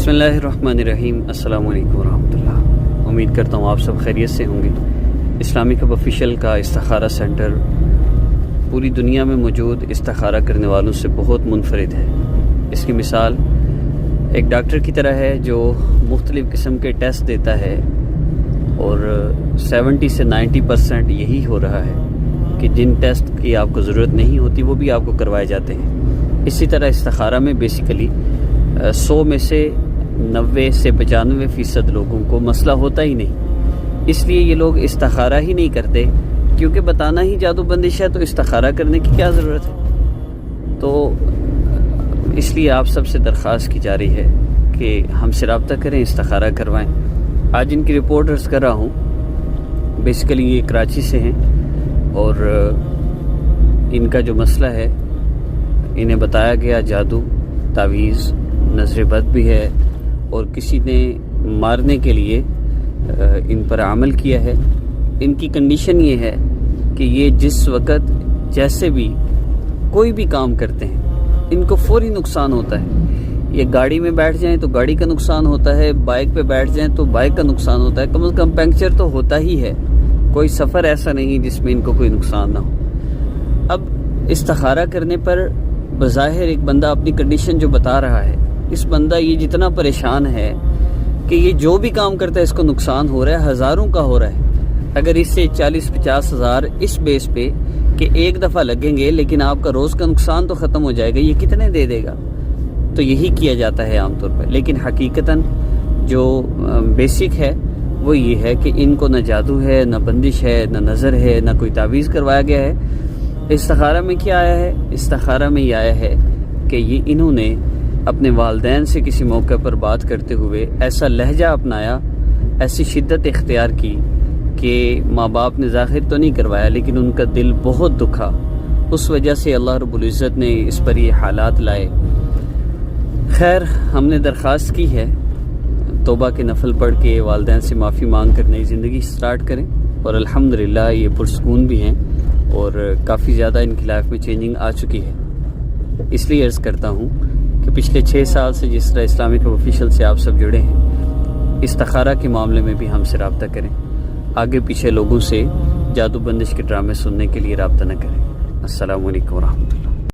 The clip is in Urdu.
بسم اللہ الرحمن الرحیم۔ السلام علیکم ورحمۃ اللہ۔ امید کرتا ہوں آپ سب خیریت سے ہوں گے۔ اسلامک ہب آفیشیل کا استخارہ سینٹر پوری دنیا میں موجود استخارہ کرنے والوں سے بہت منفرد ہے۔ اس کی مثال ایک ڈاکٹر کی طرح ہے جو مختلف قسم کے ٹیسٹ دیتا ہے اور 70 سے 90% یہی ہو رہا ہے کہ جن ٹیسٹ کی آپ کو ضرورت نہیں ہوتی وہ بھی آپ کو کروائے جاتے ہیں۔ اسی طرح استخارہ میں بیسیکلی 100 میں سے 90 سے 95% لوگوں کو مسئلہ ہوتا ہی نہیں، اس لیے یہ لوگ استخارہ ہی نہیں کرتے، کیونکہ بتانا ہی جادو بندش ہے تو استخارہ کرنے کی کیا ضرورت ہے۔ تو اس لیے آپ سب سے درخواست کی جا رہی ہے کہ ہم سے رابطہ کریں، استخارہ کروائیں۔ آج ان کی رپورٹ عرض کر رہا ہوں۔ بیسیکلی یہ کراچی سے ہیں اور ان کا جو مسئلہ ہے، انہیں بتایا گیا جادو، تعویذ، نظر بد بھی ہے اور کسی نے مارنے کے لیے ان پر عمل کیا ہے۔ ان کی کنڈیشن یہ ہے کہ یہ جس وقت جیسے بھی کوئی بھی کام کرتے ہیں ان کو فوری نقصان ہوتا ہے۔ یہ گاڑی میں بیٹھ جائیں تو گاڑی کا نقصان ہوتا ہے، بائک پہ بیٹھ جائیں تو بائک کا نقصان ہوتا ہے، کم از کم پنکچر تو ہوتا ہی ہے۔ کوئی سفر ایسا نہیں جس میں ان کو کوئی نقصان نہ ہو۔ اب استخارہ کرنے پر بظاہر ایک بندہ اپنی کنڈیشن جو بتا رہا ہے، اس بندہ یہ جتنا پریشان ہے کہ یہ جو بھی کام کرتا ہے اس کو نقصان ہو رہا ہے، ہزاروں کا ہو رہا ہے۔ اگر اس سے 40-50 ہزار اس بیس پہ کہ ایک دفعہ لگیں گے لیکن آپ کا روز کا نقصان تو ختم ہو جائے گا، یہ کتنے دے دے گا؟ تو یہی کیا جاتا ہے عام طور پر، لیکن حقیقتاً جو بیسک ہے وہ یہ ہے کہ ان کو نہ جادو ہے، نہ بندش ہے، نہ نظر ہے، نہ کوئی تعویذ کروایا گیا ہے۔ استخارہ میں کیا آیا ہے؟ استخارہ میں یہ آیا ہے کہ یہ انہوں نے اپنے والدین سے کسی موقع پر بات کرتے ہوئے ایسا لہجہ اپنایا، ایسی شدت اختیار کی کہ ماں باپ نے ظاہر تو نہیں کروایا لیکن ان کا دل بہت دکھا۔ اس وجہ سے اللہ رب العزت نے اس پر یہ حالات لائے۔ خیر، ہم نے درخواست کی ہے توبہ کے نفل پڑھ کے والدین سے معافی مانگ کر نئی زندگی سٹارٹ کریں، اور الحمدللہ یہ پرسکون بھی ہیں اور کافی زیادہ ان کی لائف میں چینجنگ آ چکی ہے۔ اس لیے عرض کرتا ہوں کہ پچھلے 6 سال سے جس طرح اسلامک ہب آفیشیل سے آپ سب جڑے ہیں، استخارہ کے معاملے میں بھی ہم سے رابطہ کریں۔ آگے پیچھے لوگوں سے جادو بندش کے ڈرامے سننے کے لیے رابطہ نہ کریں۔ السلام علیکم ورحمۃ اللہ۔